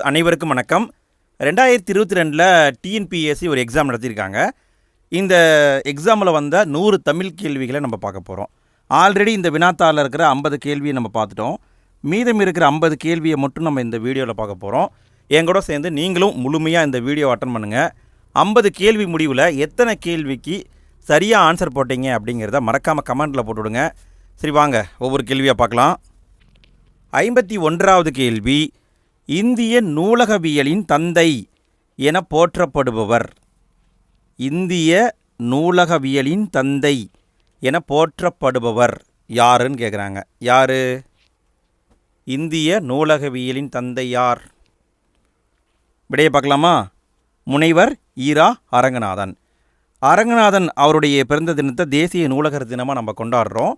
அனைவருக்கும் வணக்கம். 2022 டிஎன்பிஎஸ்சி ஒரு எக்ஸாம் நடத்தியிருக்காங்க. இந்த எக்ஸாமில் வந்த 100 தமிழ் கேள்விகளை நம்ம பார்க்க போகிறோம். ஆல்ரெடி இந்த வினாத்தாளில் இருக்கிற 50 கேள்வியை நம்ம பார்த்துட்டோம். மீதம் இருக்கிற 50 கேள்வியை மட்டும் நம்ம இந்த வீடியோவில் பார்க்க போகிறோம். என் கூட சேர்ந்து நீங்களும் முழுமையாக இந்த வீடியோ அட்டன் பண்ணுங்கள். 50 கேள்வி முடிவில் எத்தனை கேள்விக்கு சரியாக ஆன்சர் போட்டீங்க அப்படிங்கிறத மறக்காமல் கமெண்ட்டில் போட்டுவிடுங்க. சரி, வாங்க ஒவ்வொரு கேள்வியாக பார்க்கலாம். 51வது கேள்வி, இந்திய நூலகவியலின் தந்தை என போற்றப்படுபவர். இந்திய நூலகவியலின் தந்தை என போற்றப்படுபவர் யாருன்னு கேட்குறாங்க. யார் இந்திய நூலகவியலின் தந்தை? யார்? விடையை பார்க்கலாமா? முனைவர் ஈரா அரங்கநாதன். அரங்கநாதன் அவருடைய பிறந்த தினத்தை தேசிய நூலகர் தினமாக நம்ம கொண்டாடுறோம்.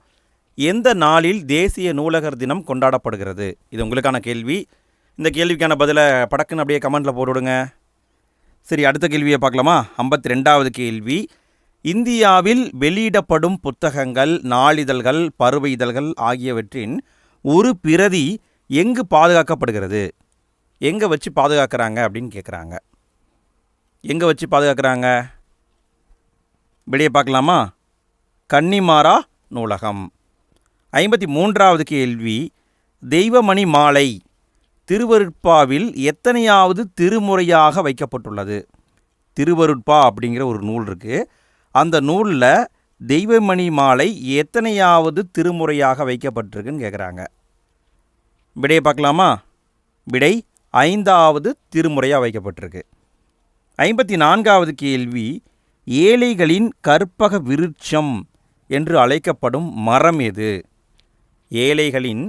எந்த நாளில் தேசிய நூலகர் தினம் கொண்டாடப்படுகிறது? இது உங்களுக்கான கேள்வி. இந்த கேள்விக்கான பதிலை படக்குன்னு அப்படியே கமெண்ட்டில் போட்டுவிடுங்க. சரி, அடுத்த கேள்வியை பார்க்கலாமா? 52வது கேள்வி, இந்தியாவில் வெளியிடப்படும் புத்தகங்கள், நாளிதழ்கள், பருவ இதழ்கள் ஆகியவற்றின் ஒரு பிரதி எங்கு பாதுகாக்கப்படுகிறது? எங்கே வச்சு பாதுகாக்கிறாங்க அப்படின்னு கேட்குறாங்க. எங்கே வச்சு பாதுகாக்கிறாங்க? விடையை பார்க்கலாமா? கன்னிமாரா நூலகம். 53வது கேள்வி, தெய்வமணி மாலை திருவருட்பாவில் எத்தனையாவது திருமுறையாக வைக்கப்பட்டுள்ளது? திருவருட்பா அப்படிங்கிற ஒரு நூல் இருக்குது. அந்த நூலில் தெய்வமணி மாலை எத்தனையாவது திருமுறையாக வைக்கப்பட்டிருக்குன்னு கேட்குறாங்க. விடையை பார்க்கலாமா? விடை 5வது திருமுறையாக வைக்கப்பட்டிருக்கு. 54வது கேள்வி, ஏழைகளின் கற்பக விருட்சம் என்று அழைக்கப்படும் மரம் எது? ஏழைகளின்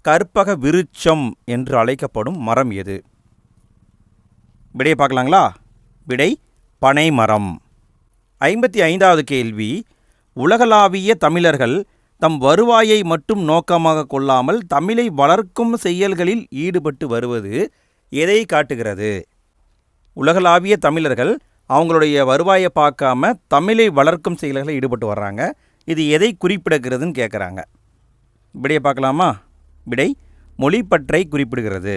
கற்பக விருட்சம் என்று அழைக்கப்படும் மரம் எது? விடையை பார்க்கலாங்களா? விடை பனை மரம். 55வது கேள்வி, உலகளாவிய தமிழர்கள் தம் வருவாயை மட்டும் நோக்கமாக கொள்ளாமல் தமிழை வளர்க்கும் செயல்களில் ஈடுபட்டு வருவது எதை காட்டுகிறது? உலகளாவிய தமிழர்கள் அவங்களுடைய வருவாயை பார்க்காம தமிழை வளர்க்கும் செயல்களில் ஈடுபட்டு வர்றாங்க. இது எதை குறிப்பிடுகிறதுன்னு கேட்குறாங்க. விடையை பார்க்கலாமா? விடை மொழிப்பற்றை குறிப்பிடுகிறது.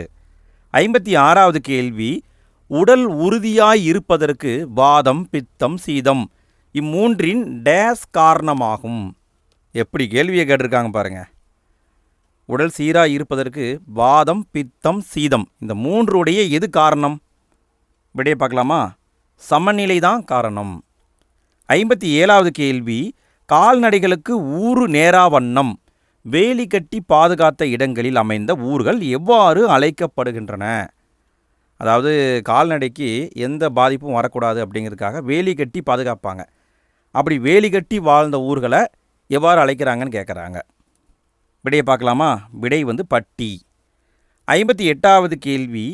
56வது கேள்வி, உடல் உறுதியாய் இருப்பதற்கு வாதம், பித்தம், சீதம் இம்மூன்றின் டேஸ் காரணமாகும். எப்படி கேள்வியை கேட்டிருக்காங்க பாருங்கள். உடல் சீராக இருப்பதற்கு வாதம், பித்தம், சீதம் இந்த மூன்றுடைய எது காரணம்? விடையை பார்க்கலாமா? சமநிலை தான் காரணம். 57வது கேள்வி, கால்நடைகளுக்கு ஊறு நேரா வண்ணம் வேலி கட்டி பாதுகாத்த இடங்களில் அமைந்த ஊர்கள் எவ்வாறு அழைக்கப்படுகின்றன? அதாவது கால்நடைக்கு எந்த பாதிப்பும் வரக்கூடாது அப்படிங்கிறதுக்காக வேலி கட்டி பாதுகாப்பாங்க. அப்படி வேலி கட்டி வாழ்ந்த ஊர்களை எவ்வாறு அழைக்கிறாங்கன்னு கேட்குறாங்க. விடையை பார்க்கலாமா? விடை பட்டி. 58வது கேள்வி,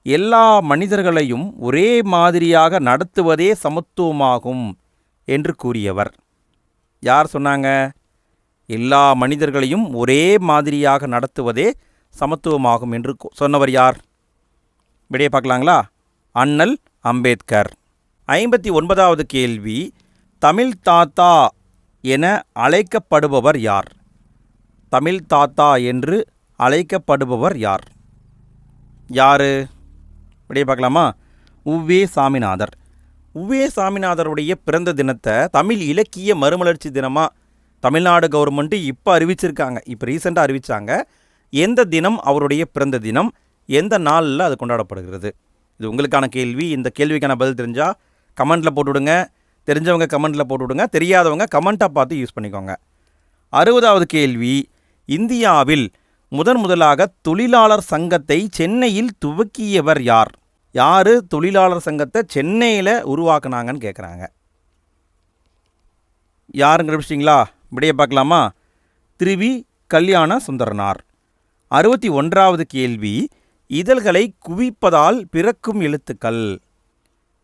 எல்லா மனிதர்களையும் ஒரே மாதிரியாக நடத்துவதே சமத்துவமாகும் என்று கூறியவர் யார் சொன்னாங்க? எல்லா மனிதர்களையும் ஒரே மாதிரியாக நடத்துவதே சமத்துவமாகும் என்று சொன்னவர் யார்? விடையை பார்க்கலாங்களா? அண்ணல் அம்பேத்கர். 59வது கேள்வி, தமிழ் தாத்தா என அழைக்கப்படுபவர் யார்? தமிழ் தாத்தா என்று அழைக்கப்படுபவர் யார்? யார்? விடையை பார்க்கலாமா? உவே சாமிநாதர். உவே சாமிநாதருடைய பிறந்த தினத்தை தமிழ் இலக்கிய மறுமலர்ச்சி தினமாக தமிழ்நாடு கவர்மெண்ட்டு இப்போ அறிவிச்சிருக்காங்க. இப்போ ரீசெண்டாக அறிவித்தாங்க. எந்த தினம் அவருடைய பிறந்த தினம், எந்த நாளில் அது கொண்டாடப்படுகிறது? இது உங்களுக்கான கேள்வி. இந்த கேள்விக்கான பதில் தெரிஞ்சால் கமெண்ட்டில் போட்டுவிடுங்க. தெரிஞ்சவங்க கமெண்ட்டில் போட்டுவிடுங்க. தெரியாதவங்க கமெண்ட்டாக பார்த்து யூஸ் பண்ணிக்கோங்க. 60வது கேள்வி, இந்தியாவில் முதலாக தொழிலாளர் சங்கத்தை சென்னையில் துவக்கியவர் யார்? யார் தொழிலாளர் சங்கத்தை சென்னையில் உருவாக்குனாங்கன்னு கேட்குறாங்க. யாருங்க கண்டுபிடிச்சிங்களா? விடையை பார்க்கலாமா? திருவி கல்யாண சுந்தரனார். 61வது கேள்வி, இதழ்களை குவிப்பதால் பிறக்கும் எழுத்துக்கள்.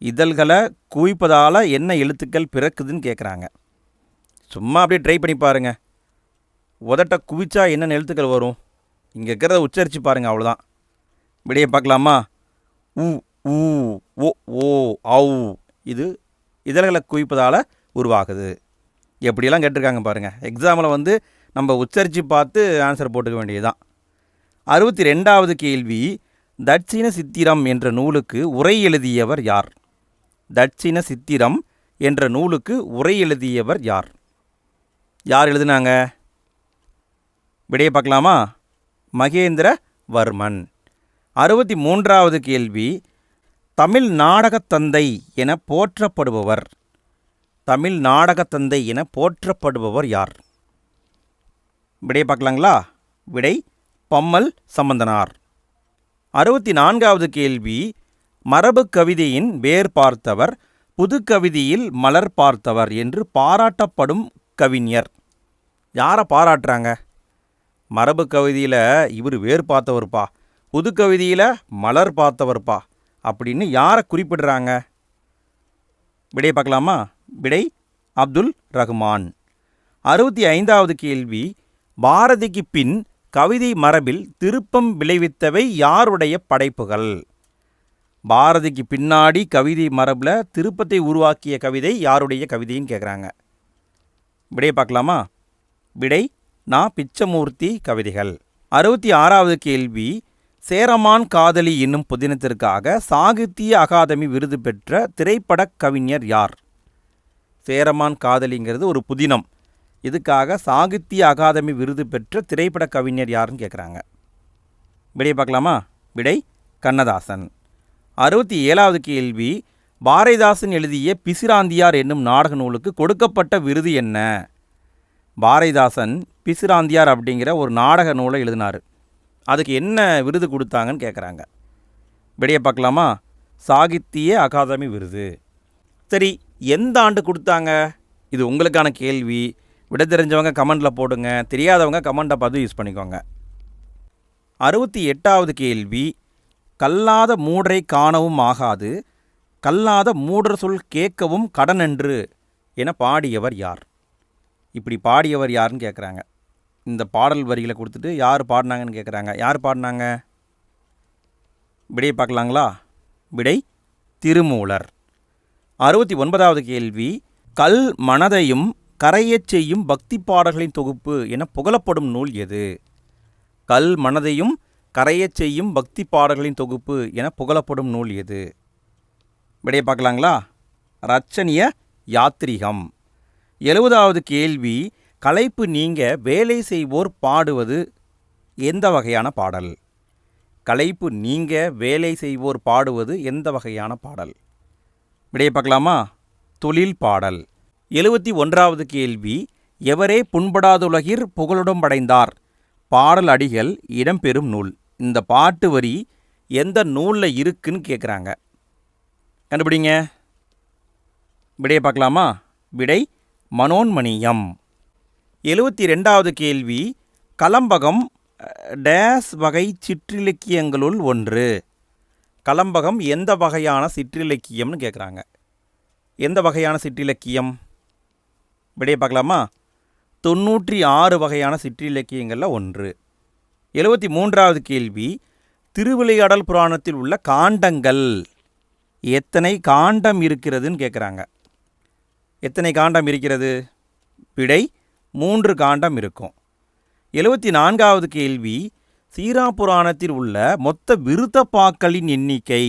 இதழ்களை குவிப்பதால் என்ன எழுத்துக்கள் பிறக்குதுன்னு கேட்குறாங்க. சும்மா அப்படியே ட்ரை பண்ணி பாருங்கள். உதட்ட குவிச்சா என்னென்ன எழுத்துக்கள் வரும்? இங்கே இருக்கிறத உச்சரித்து பாருங்கள், அவ்வளோதான். விடையை பார்க்கலாமா? உ, ஊ, ஓ, ஓ, ஔ. இது இதழ்களை குவிப்பதால் உருவாகுது. எப்படியெல்லாம் கேட்டிருக்காங்க பாருங்கள். எக்ஸாமில் நம்ம உச்சரித்து பார்த்து ஆன்சர் போட்டுக்க வேண்டியது தான். 62வது கேள்வி, தட்சிண சித்திரம் என்ற நூலுக்கு உரை எழுதியவர் யார்? தட்சிண சித்திரம் என்ற நூலுக்கு உரை எழுதியவர் யார்? யார் எழுதினாங்க? விடையை பார்க்கலாமா? மகேந்திரவர்மன். 63வது கேள்வி, தமிழ் நாடகத்தந்தை என போற்றப்படுபவர். தமிழ் நாடகத்தந்தை என போற்றப்படுபவர் யார்? விடையை பார்க்கலாங்களா? விடை பம்மல் சம்பந்தனார். 64வது கேள்வி, மரபு கவிதையின் வேர் பார்த்தவர், புதுக்கவிதையில் மலர் பார்த்தவர் என்று பாராட்டப்படும் கவிஞர். யாரை பாராட்டுறாங்க? மரபு கவிதையில் இவர் வேர் பார்த்தவர்ப்பா, புதுக்கவிதையில் மலர் பார்த்தவர்ப்பா அப்படின்னு யாரை குறிப்பிடுறாங்க? விடை பார்க்கலாமா? விடை அப்துல் ரஹ்மான். 65வது கேள்வி, பாரதிக்கு பின் கவிதை மரபில் திருப்பம் விளைவித்தவை யாருடைய படைப்புகள்? பாரதிக்கு பின்னாடி கவிதை மரபில் திருப்பத்தை உருவாக்கிய கவிதை யாருடைய கவிதைன்னு கேட்குறாங்க. விடையை பார்க்கலாமா? விடை பிச்சமூர்த்தி கவிதைகள். 66வது கேள்வி, சேரமான் காதலி என்னும் புதினத்திற்காக சாகித்ய அகாதமி விருது பெற்ற திரைப்பட கவிஞர் யார்? சேரமான் காதலிங்கிறது ஒரு புதினம். இதுக்காக சாகித்ய அகாதமி விருது பெற்ற திரைப்பட கவிஞர் யாருன்னு கேட்குறாங்க. விடையை பார்க்கலாமா? விடை கண்ணதாசன். 67வது கேள்வி, பாரதிதாசன் எழுதிய பிசிராந்தியார் என்னும் நாடக நூலுக்கு கொடுக்கப்பட்ட விருது என்ன? பாரதிதாசன் பிசிராந்தியார் அப்படிங்கிற ஒரு நாடக நூலை எழுதினார். அதுக்கு என்ன விருது கொடுத்தாங்கன்னு கேட்குறாங்க. விடையை பார்க்கலாமா? சாகித்ய அகாதமி விருது. சரி, எந்த ஆண்டு கொடுத்தாங்க? இது உங்களுக்கான கேள்வி. விட தெரிஞ்சவங்க கமெண்டில் போடுங்க, தெரியாதவங்க கமெண்ட்டை பார்த்து யூஸ் பண்ணிக்கோங்க. 68வது கேள்வி, கல்லாத மூடரை காணவும் ஆகாது, கல்லாத மூடர் சொல் கேட்கவும் கடனென்று என பாடியவர் யார்? இப்படி பாடியவர் யாருன்னு கேட்குறாங்க. இந்த பாடல் வரிகளை கொடுத்துட்டு யார் பாடினாங்கன்னு கேட்குறாங்க. யார் பாடினாங்க? விடையை பார்க்கலாங்களா? விடை திருமூலர். 69வது கேள்வி, கல் மனதையும் கரையச் செய்யும் பக்தி பாடல்களின் தொகுப்பு என புகழப்படும் நூல் எது? கல் மனதையும் கரையச் செய்யும் பக்தி பாடல்களின் தொகுப்பு என புகழப்படும் நூல் எது? விடையை பார்க்கலாங்களா? ரச்சனிய யாத்திரிகம். 70வது கேள்வி, களைப்பு நீங்க வேலை செய்வோர் பாடுவது எந்த வகையான பாடல்? களைப்பு நீங்க வேலை செய்வோர் பாடுவது எந்த வகையான பாடல்? விடையை பார்க்கலாமா? தொழில் பாடல். 71வது கேள்வி, எவரே புண்படாதுலகிற் புகழுடம் அடைந்தார் பாடல் அடிகள் இடம்பெறும் நூல். இந்த பாட்டு வரி எந்த நூலில் இருக்குன்னு கேட்குறாங்க. கண்டுபிடிங்க. விடையை பார்க்கலாமா? விடை மனோன்மணியம். 72வது கேள்வி, கலம்பகம் டேஸ் வகை சிற்றிலக்கியங்களுள் ஒன்று. கலம்பகம் எந்த வகையான சிற்றிலக்கியம்னு கேட்குறாங்க. எந்த வகையான சிற்றிலக்கியம்? விடையை பார்க்கலாமா? 96 வகையான சிற்றிலக்கியங்களில் ஒன்று. 73வது கேள்வி, திருவிளையாடல் புராணத்தில் உள்ள காண்டங்கள் எத்தனை காண்டம் இருக்கிறதுன்னு கேட்குறாங்க. எத்தனை காண்டம் இருக்கிறது? விடை 3 காண்டம் இருக்கும். 74வது கேள்வி, சீரா புராணத்தில் உள்ள மொத்த விருத்தப்பாக்களின் எண்ணிக்கை.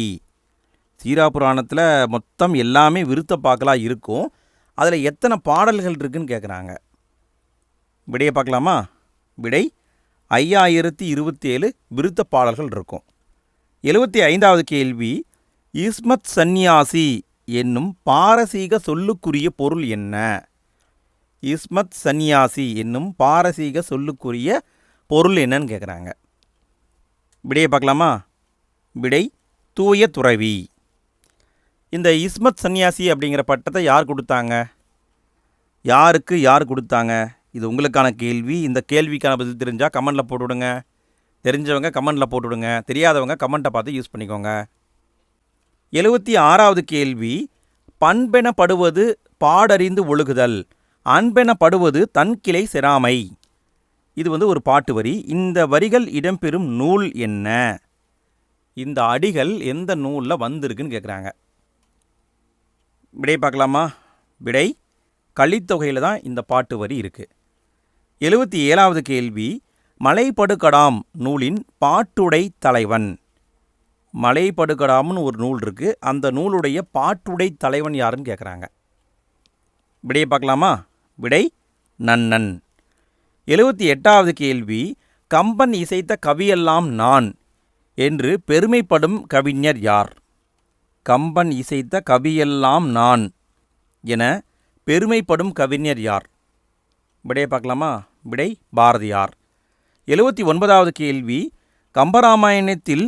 சீரா புராணத்தில் மொத்தம் எல்லாமே விருத்தப்பாக்களாக இருக்கும். அதில் எத்தனை பாடல்கள் இருக்குன்னு கேட்குறாங்க. விடையை பார்க்கலாமா? விடை 5027 விருத்த பாடல்கள் இருக்கும். 75வது கேள்வி, இஸ்மத் சந்நியாசி என்னும் பாரசீக சொல்லுக்குரிய பொருள் என்ன? இஸ்மத் சந்நியாசி என்னும் பாரசீக சொல்லுக்குரிய பொருள் என்னன்னு கேட்குறாங்க. விடையை பார்க்கலாமா? விடை தூய துறவி. இந்த இஸ்மத் சந்நியாசி அப்படிங்கிற பட்டத்தை யார் கொடுத்தாங்க? யாருக்கு யார் கொடுத்தாங்க? இது உங்களுக்கான கேள்வி. இந்த கேள்விக்கான பதில் தெரிஞ்சால் கமெண்டில் போட்டுவிடுங்க. தெரிஞ்சவங்க கமெண்டில் போட்டுவிடுங்க. தெரியாதவங்க கமெண்ட்டை பார்த்து யூஸ் பண்ணிக்கோங்க. 76வது கேள்வி, பண்பெனப்படுவது பாடறிந்து ஒழுகுதல், அன்பெனப்படுவது தன் கிளை செராமை. இது ஒரு பாட்டு வரி. இந்த வரிகள் இடம்பெறும் நூல் என்ன? இந்த அடிகள் எந்த நூலில் வந்திருக்குன்னு கேட்குறாங்க. விடை பார்க்கலாமா? விடை கலித்தொகையில் தான் இந்த பாட்டு வரி இருக்குது. 77வது கேள்வி, மலைபடுகடாம் நூலின் பாட்டுடை தலைவன். மலைபடுகடாம்னு ஒரு நூல் இருக்குது. அந்த நூலுடைய பாட்டுடை தலைவன் யாருன்னு கேட்குறாங்க. விடையை பார்க்கலாமா? விடை நன்னன். 78வது கேள்வி, கம்பன் இசைத்த கவியெல்லாம் நான் என்று பெருமைப்படும் கவிஞர் யார்? கம்பன் இசைத்த கவியெல்லாம் நான் என பெருமைப்படும் கவிஞர் யார்? விடையை பார்க்கலாமா? விடை பாரதியார். 79வது கேள்வி, கம்பராமாயணத்தில்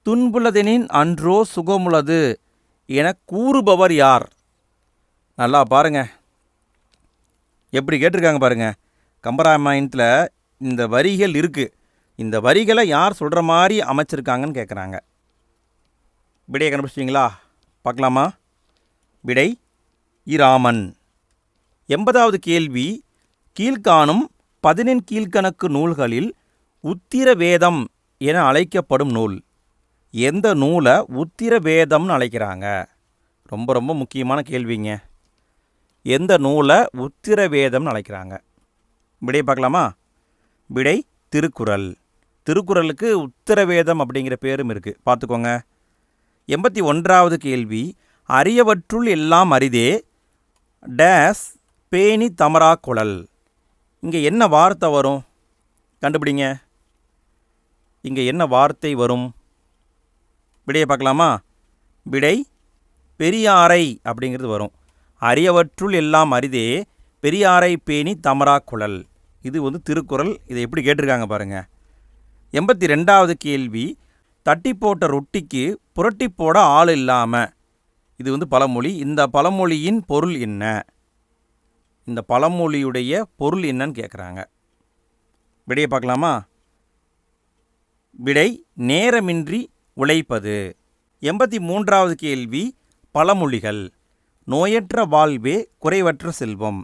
துன்புலதெனின் அன்றோ சுகமுளது என கூறுபவர் யார்? நல்லா பாருங்க, எப்படி கேட்டிருக்காங்க பாருங்க. கம்பராமாயணத்தில் இந்த வரிகள் இருக்குது. இந்த வரிகளை யார் சொல்கிற மாதிரி அமைச்சிருக்காங்கன்னு கேட்குறாங்க. விடையை கண்டுபிடிச்சிட்டிங்களா? பார்க்கலாமா? விடை இராமன். 80வது கேள்வி, கீழ்காணும் 14 கீழ்கணக்கு நூல்களில் உத்திர வேதம் என அழைக்கப்படும் நூல். எந்த நூலை உத்திர வேதம்னு அழைக்கிறாங்க? ரொம்ப ரொம்ப முக்கியமான கேள்விங்க. எந்த நூலை உத்திர வேதம்னு அழைக்கிறாங்க? விடையை பார்க்கலாமா? விடை திருக்குறள். திருக்குறளுக்கு உத்திரவேதம் அப்படிங்கிற பேரும் இருக்குது, பார்த்துக்கோங்க. 81வது கேள்வி, அரியவற்றுள் எல்லாம் அரிதே டேஸ் பேணி தமரா குழல். இங்கே என்ன வார்த்தை வரும்? கண்டுபிடிங்க. இங்கே என்ன வார்த்தை வரும்? விடையை பார்க்கலாமா? விடை பெரியாரை அப்படிங்கிறது வரும். அரியவற்றுள் எல்லாம் அரிதே பெரியாரை பேணி தமரா குழல். இது திருக்குறள். இதை எப்படி கேட்டிருக்காங்க பாருங்கள். 82வது கேள்வி, தட்டி போட்ட ரொட்டிக்கு புரட்டி போட ஆள் இல்லாமல். இது பழமொழி. இந்த பழமொழியின் பொருள் என்ன? இந்த பழமொழியுடைய பொருள் என்னன்னு கேட்குறாங்க. விடையை பார்க்கலாமா? விடை நேரமின்றி உழைப்பது. 83வது கேள்வி, பழமொழிகள். நோயற்ற வாழ்வே குறைவற்ற செல்வம்.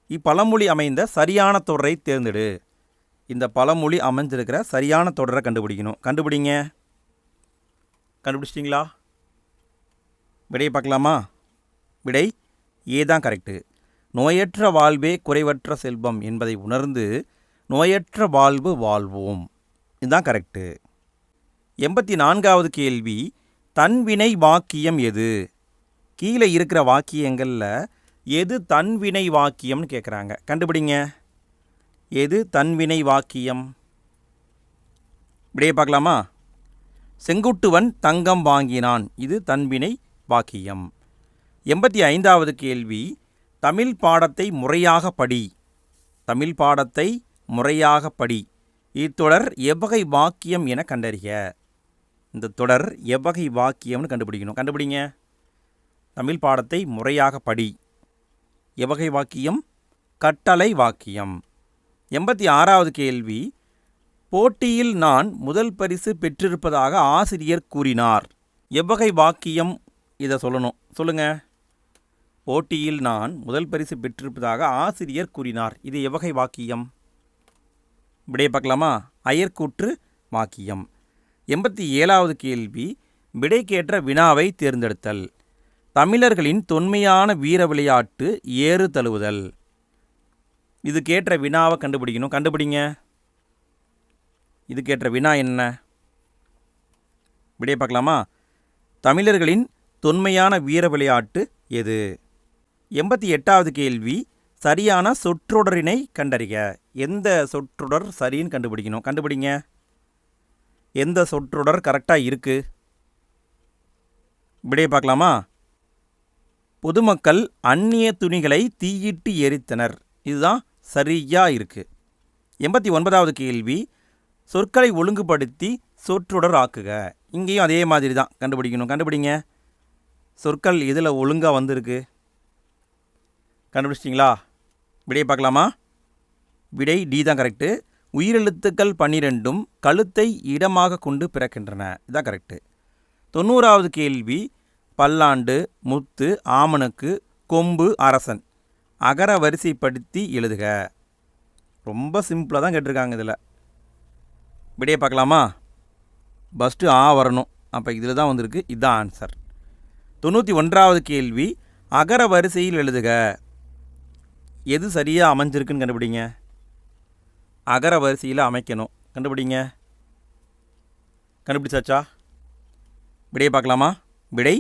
இப்பழமொழி அமைந்த சரியான தொடரை தேர்ந்தெடு. இந்த பழமொழி அமைஞ்சிருக்கிற சரியான தொடரை கண்டுபிடிக்கணும். கண்டுபிடிங்க. கண்டுபிடிச்சிட்டிங்களா? விடையை பார்க்கலாமா? விடை ஏதான் கரெக்டு. நோயற்ற வாழ்வே குறைவற்ற செல்வம் என்பதை உணர்ந்து நோயற்ற வாழ்வு வாழ்வோம். இதுதான் கரெக்டு. 84வது கேள்வி, தன்வினை வாக்கியம் எது? கீழே இருக்கிற வாக்கியங்களில் எது தன்வினை வாக்கியம்னு கேட்குறாங்க. கண்டுபிடிங்க. எது தன்வினை வாக்கியம்? விடையை பார்க்கலாமா? செங்குட்டுவன் தங்கம் வாங்கினான். இது தன்வினை வாக்கியம். 85வது கேள்வி, தமிழ் பாடத்தை முறையாக படி. தமிழ் பாடத்தை முறையாக படி. இத்தொடர் எவ்வகை வாக்கியம் என கண்டறிக. இந்த தொடர் எவ்வகை வாக்கியம்னு கண்டுபிடிக்கணும். கண்டுபிடிங்க. தமிழ் பாடத்தை முறையாக படி. எவ்வகை வாக்கியம்? கட்டளை வாக்கியம். 86வது கேள்வி, போட்டியில் நான் முதல் பரிசு பெற்றிருப்பதாக ஆசிரியர் கூறினார். எவ்வகை வாக்கியம்? இதை சொல்லணும். சொல்லுங்க. போட்டியில் நான் முதல் பரிசு பெற்றிருப்பதாக ஆசிரியர் கூறினார். இது எவ்வகை வாக்கியம்? விடையை பார்க்கலாமா? அயற்கூற்று வாக்கியம். 87வது கேள்வி, விடைக்கேற்ற வினாவை தேர்ந்தெடுத்தல். தமிழர்களின் தொன்மையான வீர விளையாட்டு ஏறு தழுவுதல். இதுக்கேற்ற வினாவை கண்டுபிடிக்கணும். கண்டுபிடிங்க. இதுக்கேற்ற வினா என்ன? விடையை பார்க்கலாமா? தமிழர்களின் தொன்மையான வீர விளையாட்டு எது? 88வது கேள்வி, சரியான சொற்றொடரினை கண்டறிக. எந்த சொற்றொடர் சரின்னு கண்டுபிடிக்கணும். கண்டுபிடிங்க. எந்த சொற்றொடர் கரெக்டாக இருக்குது? விடையை பார்க்கலாமா? பொதுமக்கள் அந்நிய துணிகளை தீயிட்டு எரித்தனர். இதுதான் சரியாக இருக்குது. 89வது கேள்வி, சொற்களை ஒழுங்குபடுத்தி சொற்றொடர் ஆக்குக. இங்கேயும் அதே மாதிரி தான் கண்டுபிடிக்கணும். கண்டுபிடிங்க. சொற்கள் இதில் ஒழுங்காக வந்திருக்கு. கண்டுபிடிச்சிட்டிங்களா? விடையை பார்க்கலாமா? விடை டி தான் கரெக்டு. உயிரெழுத்துக்கள் 12 கழுத்தை இடமாக கொண்டு பிறக்கின்றன. இதுதான் கரெக்டு. 90வது கேள்வி, பல்லாண்டு, முத்து, ஆமணக்கு, கொம்பு, அரசன் அகர வரிசைப்படுத்தி எழுதுக. ரொம்ப சிம்பிளாக தான் கேட்டிருக்காங்க இதில். விடையை பார்க்கலாமா? ஃபஸ்ட்டு ஆ வரணும். அப்போ இதில் தான் வந்திருக்கு. இதுதான் ஆன்சர். 91வது கேள்வி, அகர வரிசையில் எழுதுக. எது சரியாக அமைஞ்சிருக்குன்னு கண்டுபிடிங்க. அகர வரிசையில் அமைக்கணும். கண்டுபிடிங்க. கண்டுபிடிச்சாச்சா? விடையை பார்க்கலாமா? விடை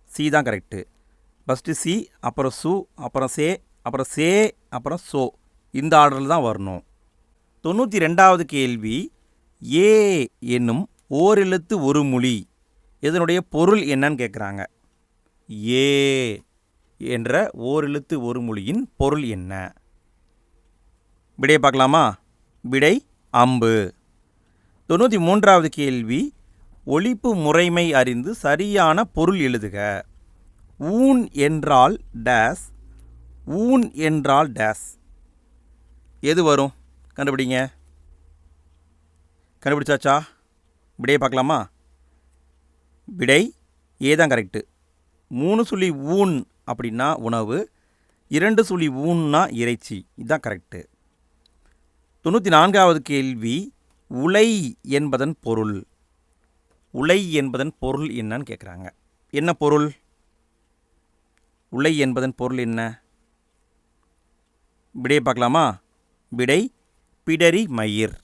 சி தான் கரெக்டு. ஃபஸ்ட்டு சி, அப்புறம் சு, அப்புறம் சே, அப்புறம் சே, அப்புறம் சோ. இந்த ஆர்டரில் தான் வரணும். 92வது கேள்வி, ஏ என்னும் ஓரெழுத்து ஒரு மொழி இதனுடைய பொருள் என்னன்னு கேட்குறாங்க. ஏ என்ற ஓரெழுத்து ஒரு மொழியின் பொருள் என்ன? விடையை பார்க்கலாமா? விடை அம்பு. 93வது கேள்வி, ஒலிப்பு முறைமை அறிந்து சரியான பொருள் எழுதுக. ஊன் என்றால் டேஸ், ஊன் என்றால் டேஸ். எது வரும்? கண்டுபிடிங்க. கண்டுபிடிச்சாச்சா? விடையை பார்க்கலாமா? விடை ஏ தான் கரெக்டு. 3 சுழி ஊன் அப்படின்னா உணவு, 2 சுழி ஊன்னா இறைச்சி. இதுதான் கரெக்டு. 94வது கேள்வி, உலை என்பதன் பொருள். உலை என்பதன் பொருள் என்னன்னு கேட்குறாங்க. என்ன பொருள்? உலை என்பதன் பொருள் என்ன? விடையை பார்க்கலாமா? விடை பிடரி மயிர்.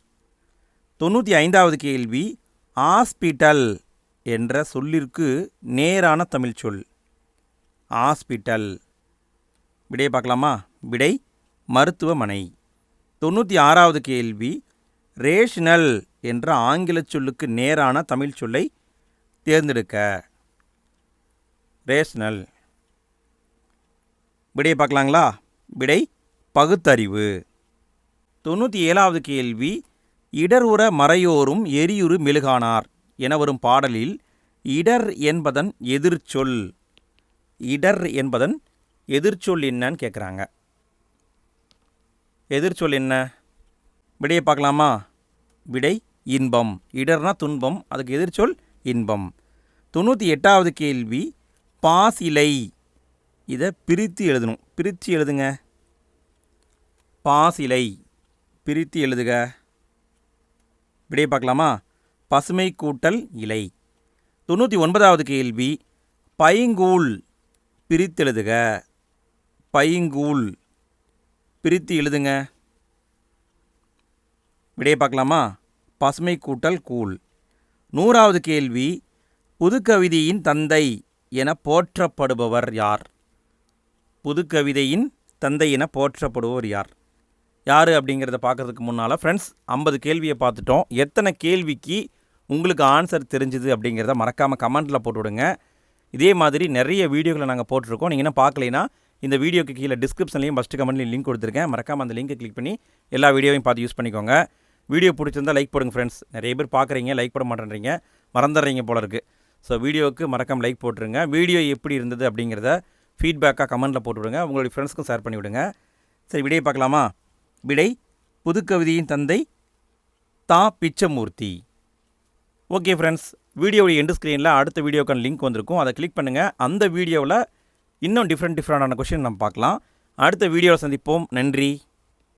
95வது கேள்வி, ஹாஸ்பிட்டல் என்ற சொல்லிற்கு நேரான தமிழ் சொல். ஹாஸ்பிட்டல். விடையை பார்க்கலாமா? விடை மருத்துவமனை. 96வது கேள்வி, ரேஷனல் என்ற ஆங்கில சொல்லுக்கு நேரான தமிழ் சொல்லை தேர்ந்தெடுக்க. ரேஷனல். விடையை பார்க்கலாங்களா? விடை பகுத்தறிவு. 97வது கேள்வி, இடர் உற மறையோரும் எரியுறு மெழுகானார் என வரும் பாடலில் இடர் என்பதன் எதிர்ச்சொல். இடர் என்பதன் எதிர்ச்சொல் என்னன்னு கேட்குறாங்க. எதிர்ச்சொல் என்ன? விடையை பார்க்கலாமா? விடை இன்பம். இடர்னா துன்பம், அதுக்கு எதிர்ச்சொல் இன்பம். 98வது கேள்வி, பாசிலை. இதை பிரித்து எழுதணும். பிரித்து எழுதுங்க. பாசிலை பிரித்து எழுதுக. விடையை பார்க்கலாமா? பசுமை கூட்டல் இலை. 99வது கேள்வி, பைங்கூழ் பிரித்தெழுதுக. பைங்கூழ் பிரித்து எழுதுங்க. விடையை பார்க்கலாமா? பசுமை கூட்டல் கூழ். 100வது கேள்வி, புதுக்கவிதையின் தந்தை என போற்றப்படுபவர் யார்? புதுக்கவிதையின் தந்தை என போற்றப்படுபவர் யார்? யார் அப்படிங்கிறத பார்க்கறதுக்கு முன்னால் ஃப்ரெண்ட்ஸ் 50 கேள்வியை பார்த்துட்டோம். எத்தனை கேள்விக்கு உங்களுக்கு ஆன்சர் தெரிஞ்சுது அப்படிங்கிறத மறக்காமல் கமெண்ட்டில் போட்டுவிடுங்க. இதே மாதிரி நிறைய வீடியோக்களை நாங்கள் போட்டிருக்கோம். நீங்கள் என்ன பார்க்கலைன்னா இந்த வீடியோக்கு கீழே டிஸ்கிரிப்ஷன்லையும் ஃபஸ்ட்டு கமெண்ட்லையும் லிங்க் கொடுத்துருக்கேன். மறக்காமல் அந்த லிங்கை கிளிக் பண்ணி எல்லா வீடியோவையும் பார்த்து யூஸ் பண்ணிக்கோங்க. வீடியோ பிடிச்சிருந்தால் லைக் போடுங்க ஃப்ரெண்ட்ஸ். நிறைய பேர் பார்க்குறீங்க, லைக் போட மாட்டேன்றீங்க, மறந்துடுறீங்க போல இருக்குது. ஸோ வீடியோவுக்கு மறக்காமல் லைக் போட்டுருங்க. வீடியோ எப்படி இருந்தது அப்படிங்கிறத ஃபீட்பேக்காக கமெண்ட்டில் போட்டுவிடுங்க. உங்களுடைய ஃப்ரெண்ட்ஸ்க்கும் ஷேர் பண்ணிவிடுங்க. சரி, விடையை பார்க்கலாமா? விடை புதுக்கவிதையின் தந்தை தா. பிச்சமூர்த்தி. ஓகே ஃப்ரெண்ட்ஸ், வீடியோவுடைய எண்டு ஸ்க்ரீனில் அடுத்த வீடியோக்கான லிங்க் வந்திருக்கும். அதை கிளிக் பண்ணுங்கள். அந்த வீடியோவில் இன்னும் டிஃப்ரெண்டான கொஷின் நம்ம பார்க்கலாம். அடுத்த வீடியோவில் சந்திப்போம். நன்றி.